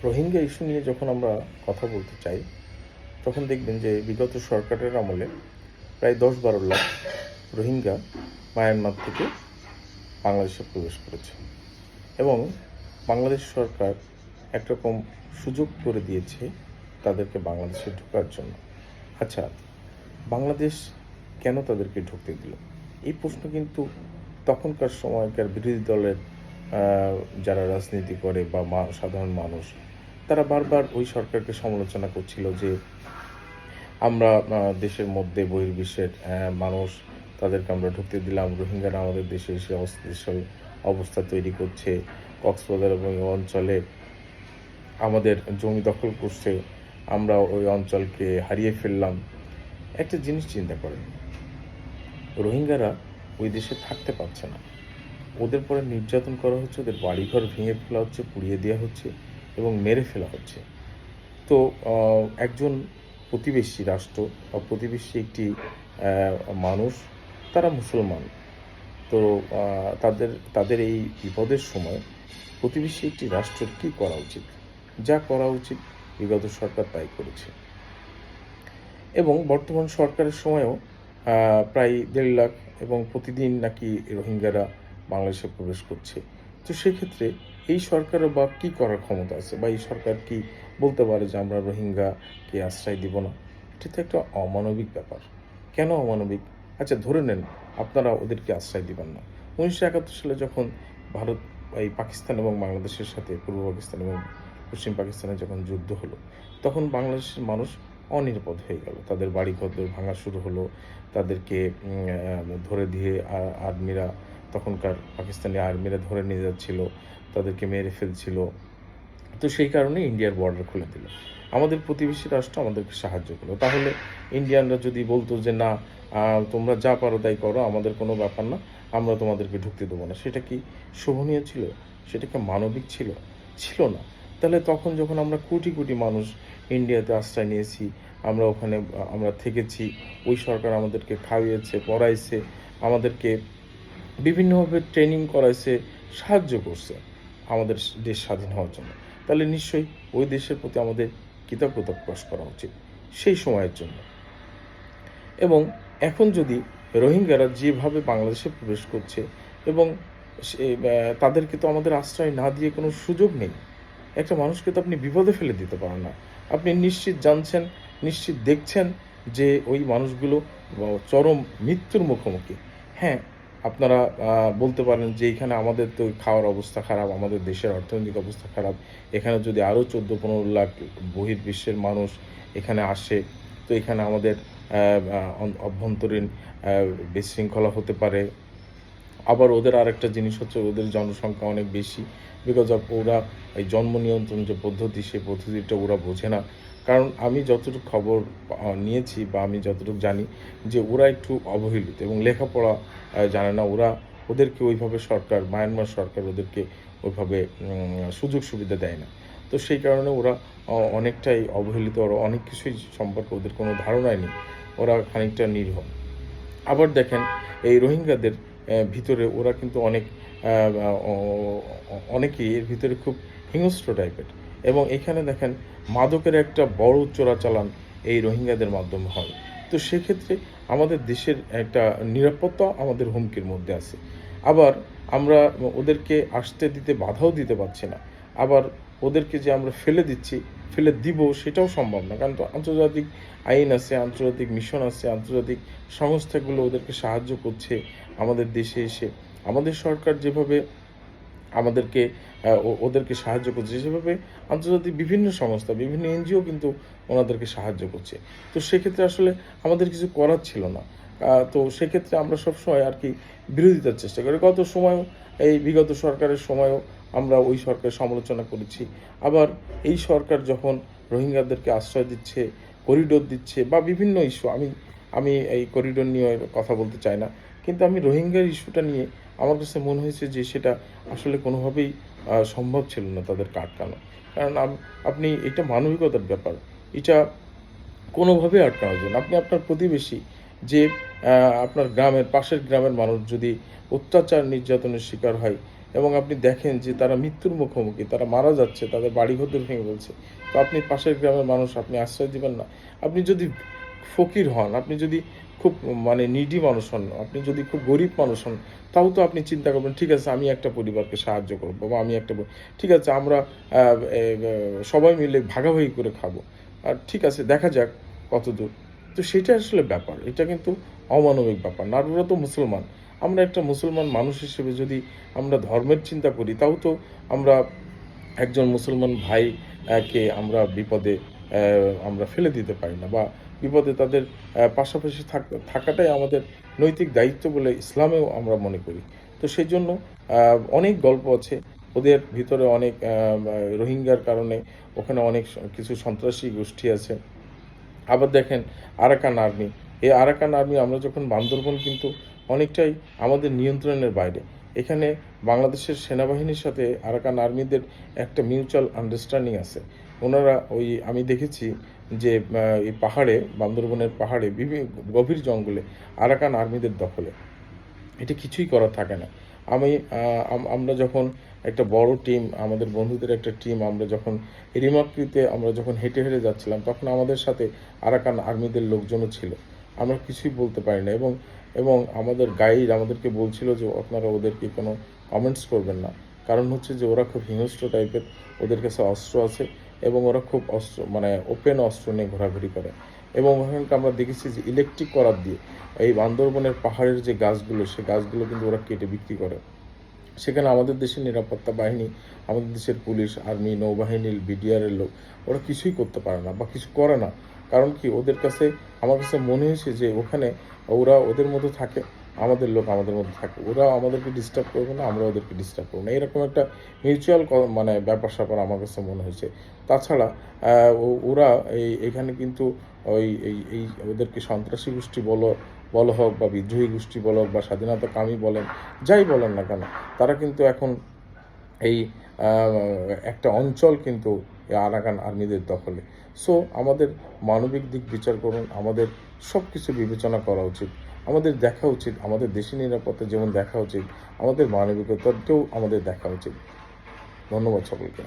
Rohingya issue নিয়ে যখন আমরা কথা বলতে চাই, তখন দেখবেন যে বিগত সরকারের আমলে প্রায় ১০-১২ লাখ রোহিঙ্গা মায়ানমার থেকে বাংলাদেশে প্রবেশ করেছে এবং বাংলাদেশ সরকার একরকম সুযোগ করে দিয়েছে তাদেরকে বাংলাদেশে ঢোকার জন্য। আচ্ছা, বাংলাদেশ কেন তাদেরকে ঢুকতে দিল? এই প্রশ্ন কিন্তু তখনকার সময়কার বিরোধী দলের যারা রাজনীতি করে বা সাধারণ মানুষ, তারা বারবার ওই সরকারকে সমালোচনা করছিল যে আমরা দেশের মধ্যে বহির্বিশ্বের মানুষ, তাদেরকে আমরা ঢুকতে দিলাম, রোহিঙ্গারা আমাদের দেশে এসে অস্থিতিশীল অবস্থা তৈরি করছে, কক্সবাজার এবং এই অঞ্চলে আমাদের জমি দখল করছে, আমরা ওই অঞ্চলকে হারিয়ে ফেললাম। একটা জিনিস চিন্তা করেন, রোহিঙ্গারা ওই দেশে থাকতে পারছে না, ওদের পরে নির্যাতন করা হচ্ছে, ওদের বাড়িঘর ভেঙে ফেলা হচ্ছে, পুড়িয়ে দেওয়া হচ্ছে এবং মেরে ফেলা হচ্ছে। তো একজন প্রতিবেশী রাষ্ট্র বা প্রতিবেশী একটি মানুষ, তারা মুসলমান, তো তাদের এই বিপদের সময় প্রতিবেশী একটি রাষ্ট্রের কী করা উচিত? যা করা উচিত বিগত সরকার তাই করেছে। এবং বর্তমান সরকারের সময়ও প্রায় ১.৫ লাখ এবং প্রতিদিন নাকি রোহিঙ্গারা বাংলাদেশে প্রবেশ করছে। তো সেক্ষেত্রে এই সরকারও বা কী করার ক্ষমতা আছে, বা এই সরকার কি বলতে পারে যে আমরা রোহিঙ্গাকে আশ্রয় দিব না? এটা তো একটা অমানবিক ব্যাপার। কেন অমানবিক? আচ্ছা, ধরে নেন আপনারা ওদেরকে আশ্রয় দিবেন না। ১৯৭১ সালে যখন ভারত এই পাকিস্তান এবং বাংলাদেশের সাথে, পূর্ব পাকিস্তান এবং পশ্চিম পাকিস্তানে যখন যুদ্ধ হলো, তখন বাংলাদেশের মানুষ অনিরাপদ হয়ে গেল। তাদের বাড়িঘর ভাঙা শুরু হলো, তাদেরকে ধরে দিয়ে আর্মিরা, তখনকার পাকিস্তানি আর্মিরা ধরে নিয়ে যাচ্ছিল, তাদেরকে মেরে ফেলছিল। তো সেই কারণে ইন্ডিয়ার বর্ডার খুলে দিল। আমাদের প্রতিবেশী রাষ্ট্র আমাদেরকে সাহায্য করলো। তাহলে ইন্ডিয়ানরা যদি বলতো যে না, তোমরা যা পারো তাই করো, আমাদের কোনো ব্যাপার না, আমরা তোমাদেরকে ঢুকতে দেবো না, সেটা কি শোভনীয় ছিল? সেটা কি মানবিক ছিল? ছিল না। তাহলে তখন যখন আমরা কোটি কোটি মানুষ ইন্ডিয়াতে আশ্রয় নিয়েছি, আমরা ওখানে আমরা থেকেছি, ওই সরকার আমাদেরকে খাইয়েছে, পড়াইছে, আমাদেরকে বিভিন্নভাবে ট্রেনিং করাইছে, সাহায্য করছে আমাদের দেশ স্বাধীন হওয়ার জন্য, তাহলে নিশ্চয়ই ওই দেশের প্রতি আমাদের কৃতজ্ঞতা প্রকাশ করা উচিত সেই সময়ের জন্য। এবং এখন যদি রোহিঙ্গারা যেভাবে বাংলাদেশে প্রবেশ করছে এবং তাদেরকে তো আমাদের আশ্রয় না দিয়ে কোনো সুযোগ নেই। একটা মানুষকে তো আপনি বিপদে ফেলে দিতে পারেন না। আপনি নিশ্চিত জানছেন, নিশ্চিত দেখছেন যে ওই মানুষগুলো চরম মৃত্যুর মুখোমুখি। হ্যাঁ, আপনারা বলতে পারেন যে এখানে আমাদের তো খাওয়ার অবস্থা খারাপ, আমাদের দেশের অর্থনৈতিক অবস্থা খারাপ, এখানে যদি আরও ১৪-১৫ লাখ বহির্বিশ্বের মানুষ এখানে আসে, তো এখানে আমাদের অভ্যন্তরীণ বিশৃঙ্খলা হতে পারে। আবার ওদের আরেকটা জিনিস হচ্ছে, ওদের জনসংখ্যা অনেক বেশি, বিকজ অফ ওরা এই জন্ম নিয়ন্ত্রণ যে পদ্ধতি, সেই পদ্ধতিটা ওরা বোঝে না। কারণ আমি যতটুকু খবর নিয়েছি বা আমি যতটুকু জানি যে ওরা একটু অবহেলিত এবং লেখাপড়া জানে না। ওদেরকে ওইভাবে সরকার, মায়ানমার সরকার ওদেরকে ওইভাবে সুযোগ সুবিধা দেয় না। তো সেই কারণে ওরা অনেকটাই অবহেলিত, ওরা অনেক কিছুই সম্পর্কে ওদের কোনো ধারণাই নেই, ওরা খানিকটা নিরীহ। আবার দেখেন, এই রোহিঙ্গাদের ভিতরে ওরা কিন্তু অনেকেই এর ভিতরে খুব হিংস্র টাইপের, এবং এখানে দেখেন মাদকের একটা বড় চোরাচালান এই রোহিঙ্গাদের মাধ্যমে হয়। তো সেক্ষেত্রে আমাদের দেশের একটা নিরাপত্তা আমাদের হুমকির মধ্যে আছে। আবার আমরা ওদেরকে আসতে দিতে বাধাও দিতে পারছি না। আবার ওদেরকে যে আমরা ফেলে দিচ্ছি, ফেলে দিব, সেটাও সম্ভব না। কারণ তো আন্তর্জাতিক আইন আছে, আন্তর্জাতিক মিশন আছে, আন্তর্জাতিক সংস্থাগুলো ওদেরকে সাহায্য করছে আমাদের দেশে এসে। আমাদের সরকার যেভাবে আমাদেরকে ওদেরকে সাহায্য করছে, সেভাবে আন্তর্জাতিক বিভিন্ন সংস্থা, বিভিন্ন এনজিও কিন্তু ওনাদেরকে সাহায্য করছে। তো সেক্ষেত্রে আসলে আমাদের কিছু করার ছিল না। তো সেক্ষেত্রে আমরা সবসময় আর কি বিরোধিতার চেষ্টা করি। গত সময়ও, এই বিগত সরকারের সময়ও আমরা ওই সরকারের সমালোচনা করেছি। আবার এই সরকার যখন রোহিঙ্গাদেরকে আশ্রয় দিচ্ছে, করিডোর দিচ্ছে বা বিভিন্ন ইস্যু, আমি এই করিডোর নিয়ে কথা বলতে চাই না, কিন্তু আমি রোহিঙ্গার ইস্যুটা নিয়ে আমার কাছে মনে হয়েছে যে সেটা আসলে কোনোভাবেই সম্ভব ছিল না তাদেরকে আটকানো। কারণ আপনি, এটা মানবিকতার ব্যাপার, এটা কোনোভাবেই আটকানো যায় না। আপনি আপনার প্রতিবেশী যে আপনার গ্রামের পাশের গ্রামের মানুষ যদি অত্যাচার নির্যাতনের শিকার হয় এবং আপনি দেখেন যে তারা মৃত্যুর মুখোমুখি, তারা মারা যাচ্ছে, তাদের বাড়িঘর ভেঙে ফেলছে। তো আপনি পাশের গ্রামের মানুষ, আপনি আশ্রয় দিবেন না? আপনি যদি ফকির হন, আপনি যদি খুব মানে নিডি মানুষ হন, আপনি যদি খুব গরিব মানুষ হন, তাও তো আপনি চিন্তা করবেন, ঠিক আছে আমি একটা পরিবারকে সাহায্য করব বা আমি একটা ঠিক আছে আমরা আ এ বে সবাই মিলে ভাগাভাগি করে খাবো। আর ঠিক আছে দেখা যাক কতদূর। তো সেটা আসলে ব্যাপার। এটা কিন্তু অমানবিক ব্যাপার না। আর ওরা তো মুসলমান। আমরা একটা মুসলমান মানুষ হিসেবে যদি আমরা ধর্মের চিন্তা করি, তাও তো আমরা একজন মুসলমান ভাই কে আমরা বিপদে আমরা ফেলে দিতে পারি না বা বিপদে তাদের পাশাপাশি থাকাটাই আমাদের নৈতিক দায়িত্ব বলে ইসলামেও আমরা মনে করি। তো সেজন্য আ অনেক গল্প আছে। ওদের ভিতরে অনেক রোহিঙ্গার কারণে ওখানে অনেক কিছু সন্ত্রাসী গোষ্ঠী আছে। আবার দেখেন আরাকান আর্মি। এই আরাকান আর্মি আমরা যখন বান্দরবন কিন্তু অনেকটাই আমাদের নিয়ন্ত্রণের বাইরে। এখানে বাংলাদেশের সেনাবাহিনীর সাথে আরাকান আর্মিদের একটা মিউচুয়াল আন্ডারস্ট্যান্ডিং আছে। উনারা আমি দেখেছি যে এই পাহাড়ে, বান্দরবনের পাহাড়ে গভীর জঙ্গলে আরাকান আর্মিদের দখলে। এটা কিছুই করার থাকে না। আমি আ আম আমরা যখন একটা বড় টিম, আমাদের বন্ধুদের একটা টিম আমরা যখন রিমাক্রিতে আমরা যখন হেঁটে, হেঁটে যাচ্ছিলাম, তখন আমাদের সাথে আরাকান আর্মিদের লোকজনও ছিল। আমরা কিছুই বলতে পারি না এবং আমাদের গাইড আমাদেরকে বলছিল যে, "আপনারা ওদেরকে কোনো কমেন্টস করবেন না।" কারণ হচ্ছে যে ওরা খুব হিংস্র টাইপের, ওদের কাছে অস্ত্র আছে এবং ওরা খুব মানে ওপেন অস্ত্র নিয়ে ঘোরাঘুরি করে। এবং ওখানকার আমরা দেখেছি যে ইলেকট্রিক করাত দিয়ে এই বান্দরবনের পাহাড়ের যে গাছগুলো, সে গাছগুলো কিন্তু ওরা কেটে বিক্রি করে। সেখানে আমাদের দেশের নিরাপত্তা বাহিনী, আমাদের দেশের পুলিশ, আর্মি, নৌবাহিনীর, বিডিআর এর লোক ওরা কিছুই করতে পারে না বা কিছু করে না। কারণ কি ওদের কাছে আমার কাছে মনে হয়েছে যে ওখানে ওরা ওদের মধ্যে থাকে, আমাদের লোক আমাদের মধ্যে থাকে। ওরা আমাদেরকে ডিস্টার্ব করবে না, আমরা ওদেরকে ডিস্টার্ব করব না। এরকম একটা মিউচুয়াল মানে ব্যাপার-স্যাপার আমার কাছে মনে হয়েছে। তাছাড়া আ ওরা এখানে কিন্তু এই ওদেরকে সন্ত্রাসী গোষ্ঠী বলা হোক বা বিদ্রোহী গোষ্ঠী বলা হোক বা স্বাধীনতাকামী বলেন, যাই বলেন না কেন, তারা কিন্তু এখন এই আ একটা অঞ্চল কিন্তু এই আরাকান আর্মিদের দখলে। সো আমাদের মানবিক দিক বিচার করুন, আমাদের সবকিছু বিবেচনা করা উচিত। আমাদের দেখা উচিত, আমাদের দেশের নিরাপত্তা যেমন দেখা উচিত, আমাদের মানবিকতাটাও আমাদের দেখা উচিত। ধন্যবাদ সকলকে।